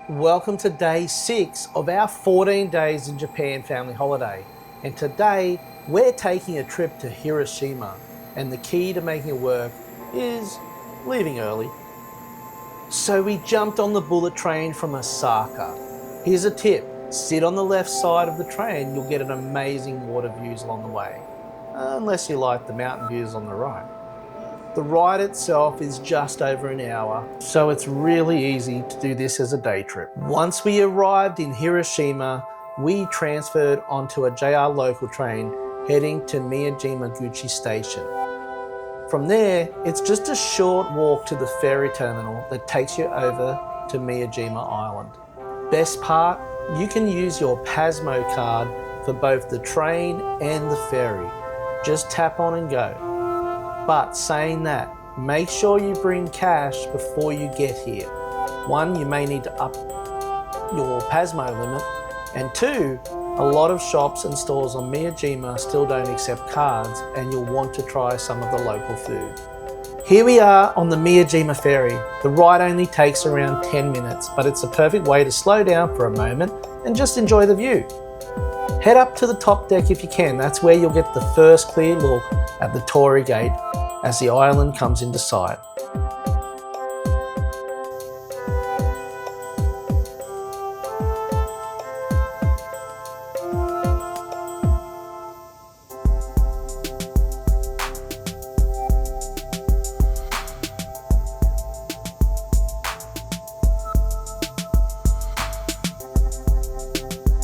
Welcome to day 6 of our 14 days in Japan family holiday. And today we're taking a trip to Hiroshima, and the key to making it work is leaving early. So we jumped on the bullet train from Osaka. Here's a tip: sit on the left side of the train, you'll get an amazing water views along the way. Unless you like the mountain views on the right. The ride itself is just over an hour, so it's really easy to do this as a day trip. Once we arrived in Hiroshima, we transferred onto a JR local train heading to Miyajima Station. From there, it's just a short walk to the ferry terminal that takes you over to Miyajima Island. Best part, you can use your Pasmo card for both the train and the ferry. Just tap on and go. But saying that, make sure you bring cash before you get here. 1, you may need to up your Pasmo limit, and 2, a lot of shops and stores on Miyajima still don't accept cards, and you'll want to try some of the local food. Here we are on the Miyajima ferry. The ride only takes around 10 minutes, but it's a perfect way to slow down for a moment and just enjoy the view. Head up to the top deck if you can. That's where you'll get the first clear look at the Torii Gate as the island comes into sight.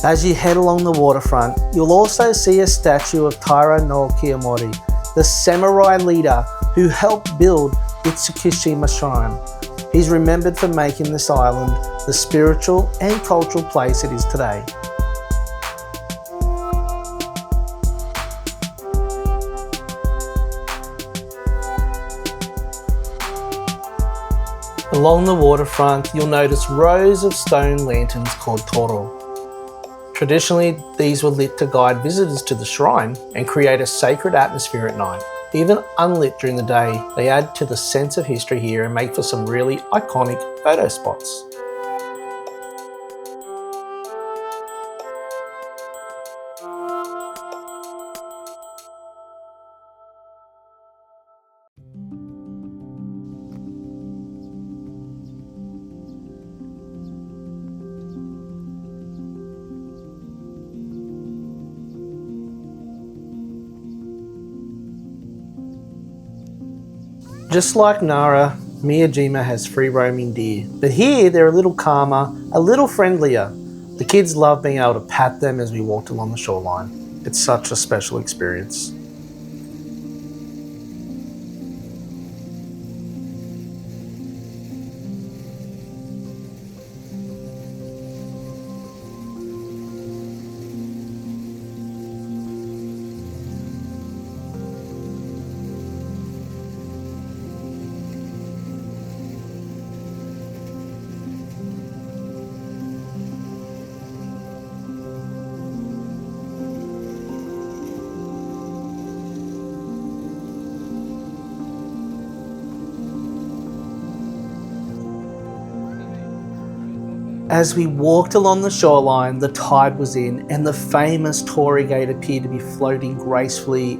As you head along the waterfront, you'll also see a statue of Taira no Kiyomori, the samurai leader who helped build Itsukushima Shrine. He's remembered for making this island the spiritual and cultural place it is today. Along the waterfront, you'll notice rows of stone lanterns called toro. Traditionally, these were lit to guide visitors to the shrine and create a sacred atmosphere at night. Even unlit during the day, they add to the sense of history here and make for some really iconic photo spots. Just like Nara, Miyajima has free roaming deer, but here they're a little calmer, a little friendlier. The kids love being able to pat them as we walked along the shoreline. It's such a special experience. As we walked along the shoreline, the tide was in and the famous Torii Gate appeared to be floating gracefully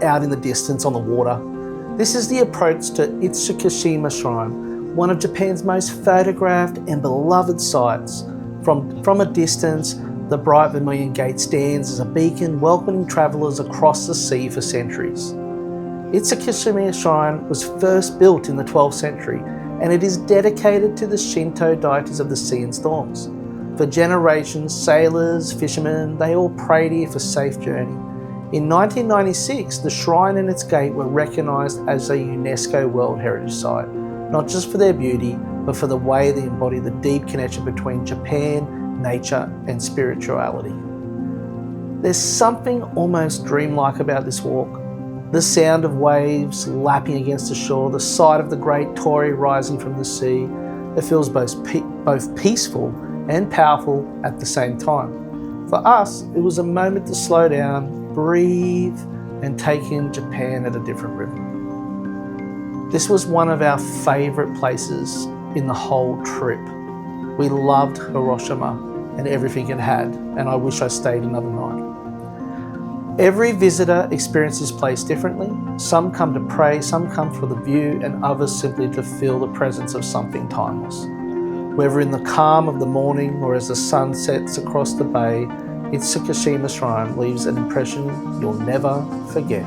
out in the distance on the water. This is the approach to Itsukushima Shrine, one of Japan's most photographed and beloved sites. From a distance, the bright vermilion gate stands as a beacon welcoming travellers across the sea for centuries. Itsukushima Shrine was first built in the 12th century, and it is dedicated to the Shinto deities of the sea and storms. For generations, sailors, fishermen, they all prayed here for safe journey. In 1996, the shrine and its gate were recognised as a UNESCO World Heritage Site, not just for their beauty, but for the way they embody the deep connection between Japan, nature, and spirituality. There's something almost dreamlike about this walk. The sound of waves lapping against the shore, the sight of the great Torii rising from the sea, it feels both peaceful and powerful at the same time. For us, it was a moment to slow down, breathe, and take in Japan at a different rhythm. This was one of our favourite places in the whole trip. We loved Hiroshima and everything it had, and I wish I stayed another night. Every visitor experiences this place differently. Some come to pray, some come for the view, and others simply to feel the presence of something timeless. Whether in the calm of the morning or as the sun sets across the bay, Itsukushima Shrine leaves an impression you'll never forget.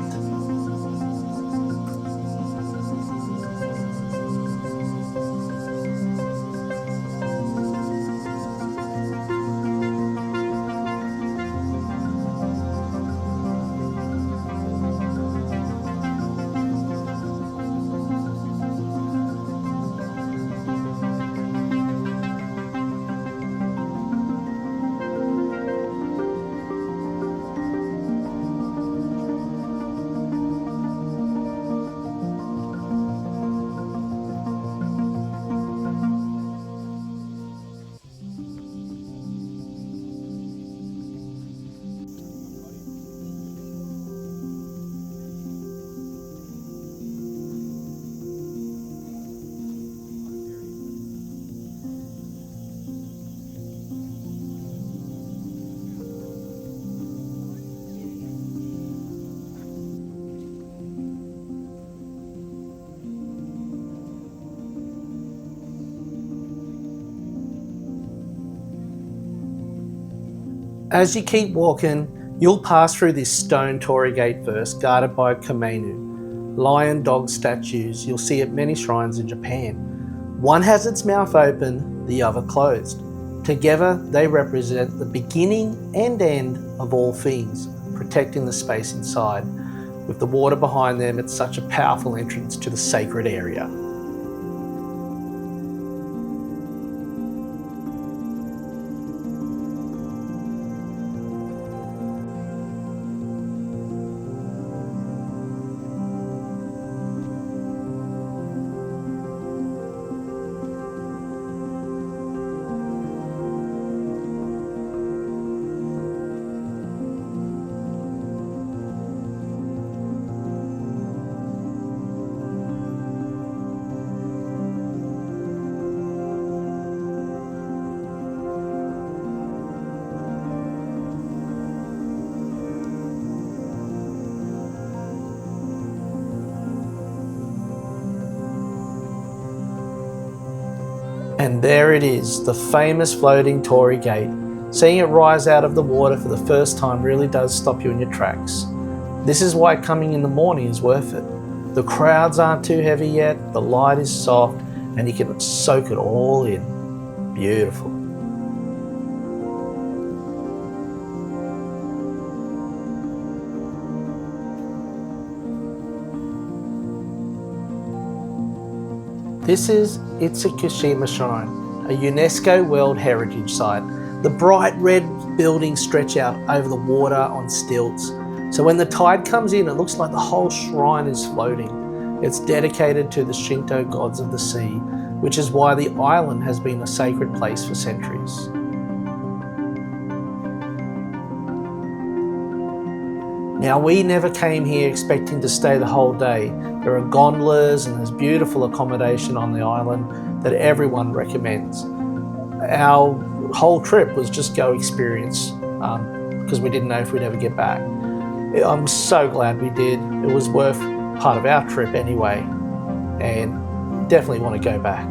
As you keep walking, you'll pass through this stone Torii Gate first, guarded by kamenu, lion dog statues you'll see at many shrines in Japan. One has its mouth open, the other closed. Together, they represent the beginning and end of all things, protecting the space inside. With the water behind them, it's such a powerful entrance to the sacred area. And there it is, the famous floating Torii Gate. Seeing it rise out of the water for the first time really does stop you in your tracks. This is why coming in the morning is worth it. The crowds aren't too heavy yet, the light is soft, and you can soak it all in. Beautiful. This is Itsukushima Shrine, a UNESCO World Heritage Site. The bright red buildings stretch out over the water on stilts. So when the tide comes in, it looks like the whole shrine is floating. It's dedicated to the Shinto gods of the sea, which is why the island has been a sacred place for centuries. Now, we never came here expecting to stay the whole day. There are gondolas and there's beautiful accommodation on the island that everyone recommends. Our whole trip was just go experience because we didn't know if we'd ever get back. I'm so glad we did. It was worth part of our trip anyway, and definitely want to go back.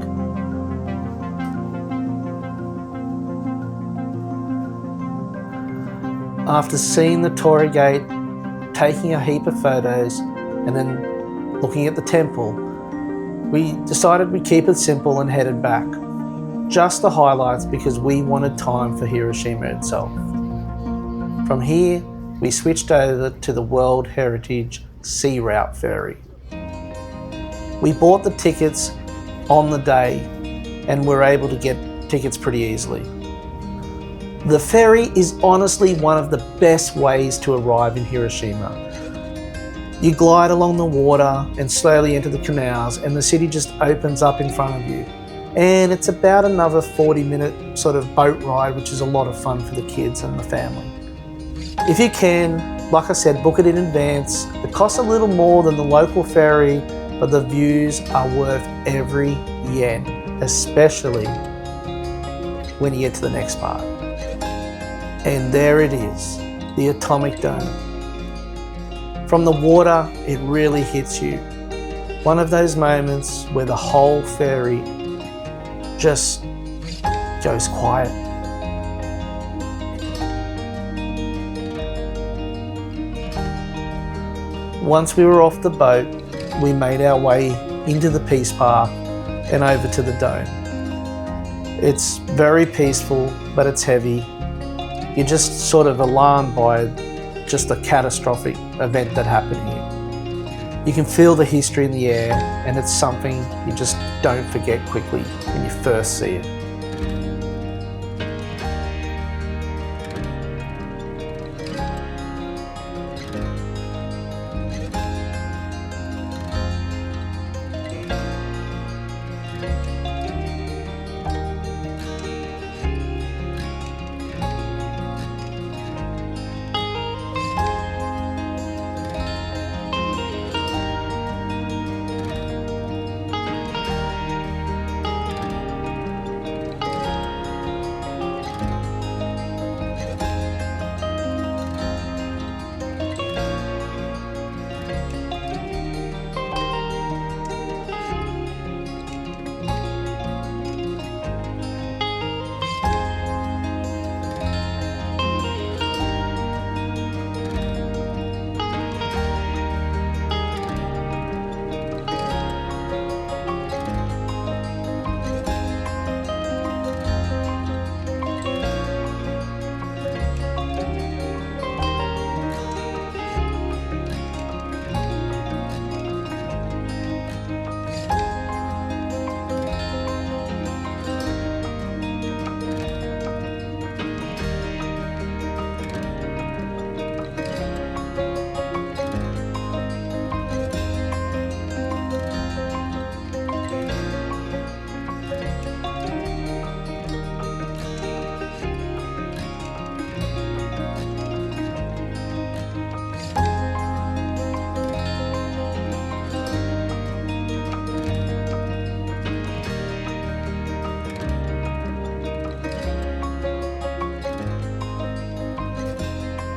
After seeing the Torii Gate, taking a heap of photos, and then looking at the temple, we decided we'd keep it simple and headed back. Just the highlights because we wanted time for Hiroshima itself. From here, we switched over to the World Heritage Sea Route Ferry. We bought the tickets on the day and were able to get tickets pretty easily. The ferry is honestly one of the best ways to arrive in Hiroshima. You glide along the water and slowly enter the canals, and the city just opens up in front of you. And it's about another 40-minute sort of boat ride, which is a lot of fun for the kids and the family. If you can, like I said, book it in advance. It costs a little more than the local ferry, but the views are worth every yen. especially when you get to the next part. And there it is, the atomic dome. From the water, it really hits you. One of those moments where the whole ferry just goes quiet. Once we were off the boat, we made our way into the Peace Park and over to the dome. It's very peaceful, but it's heavy. You're just sort of alarmed by just a catastrophic event that happened here. You can feel the history in the air, and it's something you just don't forget quickly when you first see it.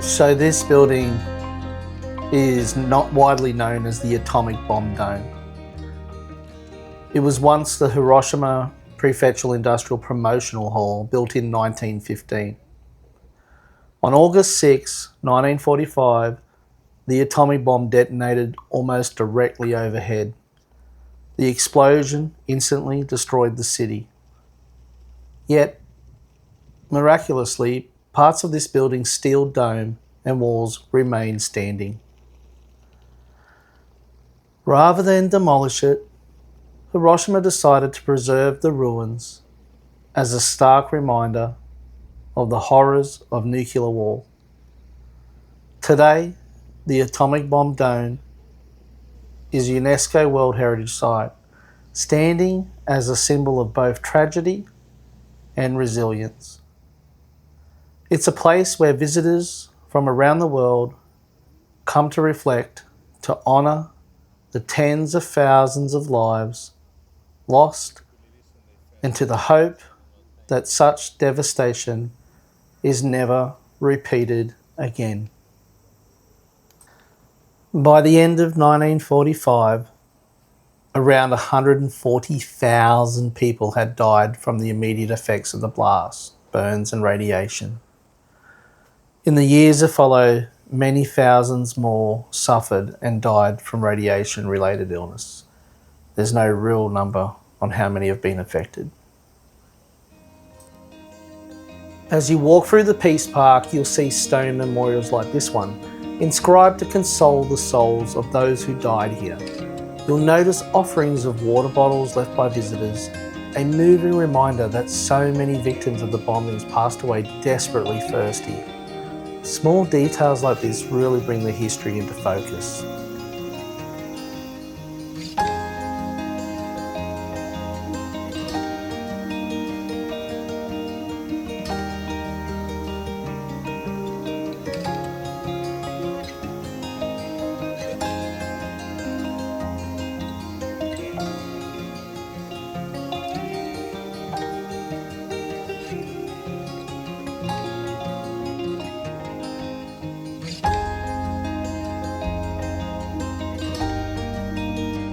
So this building is not widely known as the Atomic Bomb Dome. It was once the Hiroshima Prefectural Industrial Promotional Hall, built in 1915. On August 6, 1945, the atomic bomb detonated almost directly overhead. The explosion instantly destroyed the city. Yet, miraculously, parts of this building's steel dome and walls remain standing. Rather than demolish it, Hiroshima decided to preserve the ruins as a stark reminder of the horrors of nuclear war. Today, the Atomic Bomb Dome is a UNESCO World Heritage Site, standing as a symbol of both tragedy and resilience. It's a place where visitors from around the world come to reflect, to honour the tens of thousands of lives lost, and to the hope that such devastation is never repeated again. By the end of 1945, around 140,000 people had died from the immediate effects of the blast, burns and radiation. In the years that followed, many thousands more suffered and died from radiation-related illness. There's no real number on how many have been affected. As you walk through the Peace Park, you'll see stone memorials like this one, inscribed to console the souls of those who died here. You'll notice offerings of water bottles left by visitors, a moving reminder that so many victims of the bombings passed away desperately thirsty. Small details like this really bring the history into focus.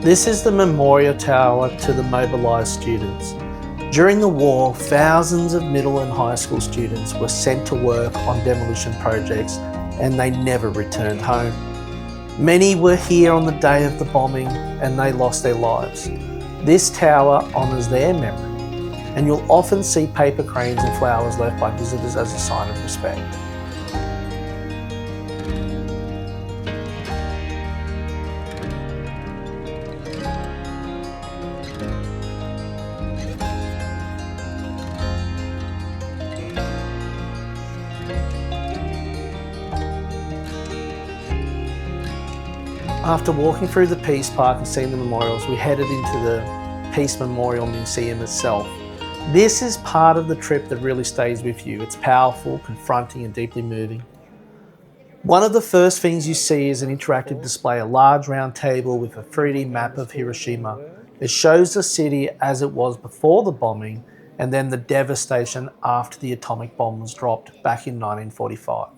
This is the memorial tower to the mobilised students. During the war, thousands of middle and high school students were sent to work on demolition projects and they never returned home. Many were here on the day of the bombing and they lost their lives. This tower honours their memory, and you'll often see paper cranes and flowers left by visitors as a sign of respect. After walking through the Peace Park and seeing the memorials, we headed into the Peace Memorial Museum itself. This is part of the trip that really stays with you. It's powerful, confronting and deeply moving. One of the first things you see is an interactive display, a large round table with a 3D map of Hiroshima. It shows the city as it was before the bombing and then the devastation after the atomic bomb was dropped back in 1945.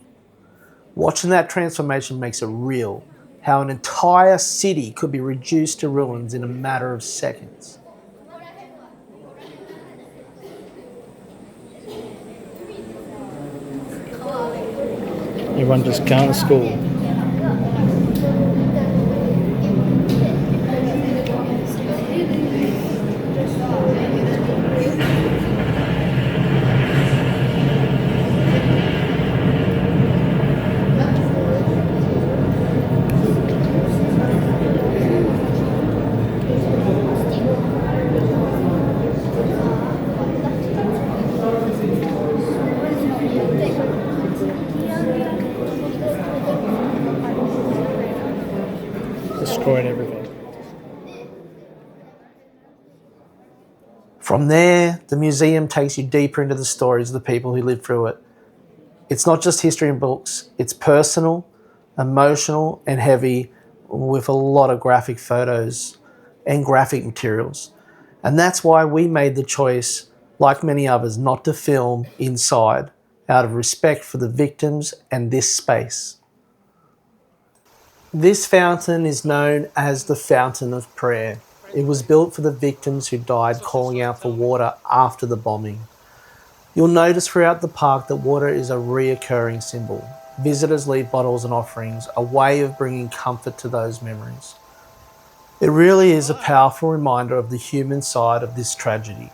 Watching that transformation makes it real. How an entire city could be reduced to ruins in a matter of seconds. Everyone just going to school. Destroyed everything. From there, the museum takes you deeper into the stories of the people who lived through it. It's not just history in books, it's personal, emotional and heavy, with a lot of graphic photos and graphic materials. And that's why we made the choice, like many others, not to film inside, out of respect for the victims and this space. This fountain is known as the Fountain of Prayer. It was built for the victims who died calling out for water after the bombing. You'll notice throughout the park that water is a reoccurring symbol. Visitors leave bottles and offerings, a way of bringing comfort to those memories. It really is a powerful reminder of the human side of this tragedy.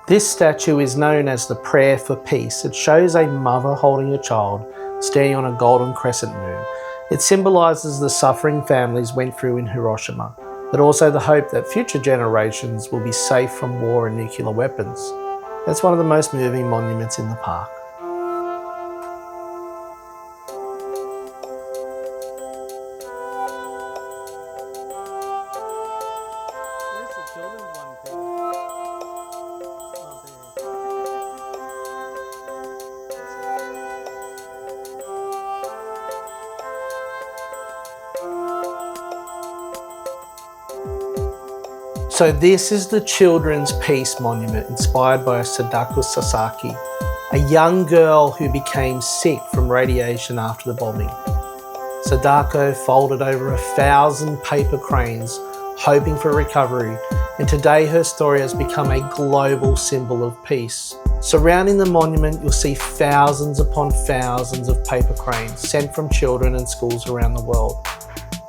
This statue is known as the Prayer for Peace. It shows a mother holding a child standing on a golden crescent moon. It symbolises the suffering families went through in Hiroshima, but also the hope that future generations will be safe from war and nuclear weapons. That's one of the most moving monuments in the park. So this is the Children's Peace Monument, inspired by Sadako Sasaki, a young girl who became sick from radiation after the bombing. Sadako folded over 1,000 paper cranes, hoping for recovery, and today her story has become a global symbol of peace. Surrounding the monument, you'll see thousands upon thousands of paper cranes sent from children and schools around the world.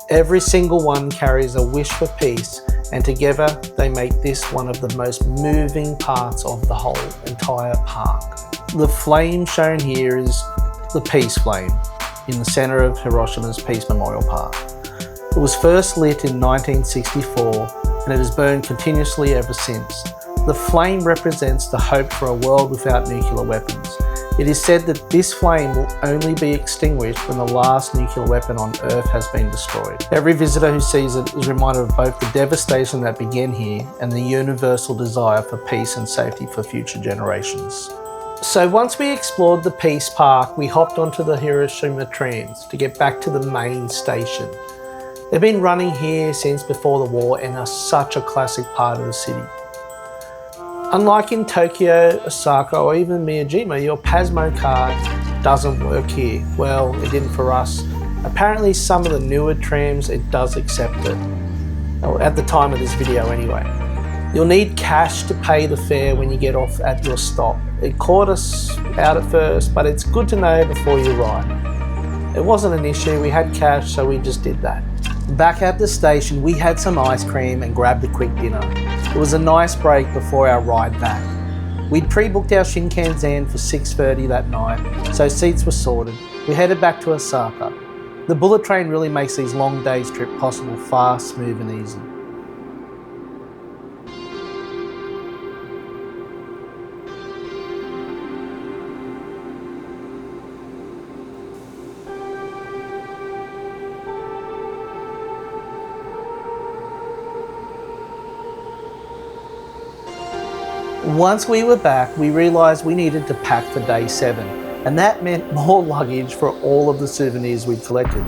Every single one carries a wish for peace, and together they make this one of the most moving parts of the whole entire park. The flame shown here is the peace flame in the center of Hiroshima's Peace Memorial Park. It was first lit in 1964 and it has burned continuously ever since. The flame represents the hope for a world without nuclear weapons. It is said that this flame will only be extinguished when the last nuclear weapon on Earth has been destroyed. Every visitor who sees it is reminded of both the devastation that began here and the universal desire for peace and safety for future generations. So once we explored the Peace Park, we hopped onto the Hiroshima Trams to get back to the main station. They've been running here since before the war and are such a classic part of the city. Unlike in Tokyo, Osaka or even Miyajima, your Pasmo card doesn't work here. Well, it didn't for us. Apparently some of the newer trams, it does accept it. Well, at the time of this video anyway. You'll need cash to pay the fare when you get off at your stop. It caught us out at first, but it's good to know before you ride. It wasn't an issue, we had cash, so we just did that. Back at the station, we had some ice cream and grabbed a quick dinner. It was a nice break before our ride back. We'd pre-booked our Shinkansen for 6:30 that night, so seats were sorted. We headed back to Osaka. The bullet train really makes these long days trip possible fast, smooth and easy. Once we were back, we realised we needed to pack for day 7, and that meant more luggage for all of the souvenirs we'd collected.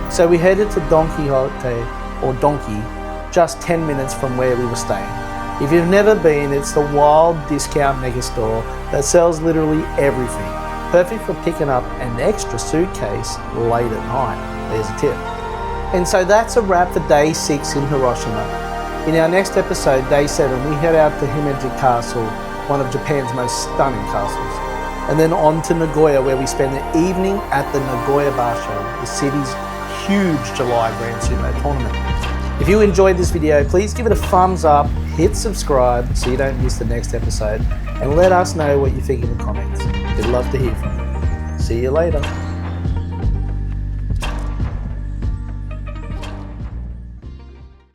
So we headed to Don Quixote, or Donkey, just 10 minutes from where we were staying. If you've never been, it's the wild discount mega store that sells literally everything. Perfect for picking up an extra suitcase late at night. There's a tip. And so that's a wrap for day 6 in Hiroshima. In our next episode, day 7, we head out to Himeji Castle, one of Japan's most stunning castles. And then on to Nagoya, where we spend the evening at the Nagoya Basho, the city's huge July Grand Sumo tournament. If you enjoyed this video, please give it a thumbs up, hit subscribe so you don't miss the next episode, and let us know what you think in the comments. We'd love to hear from you. See you later.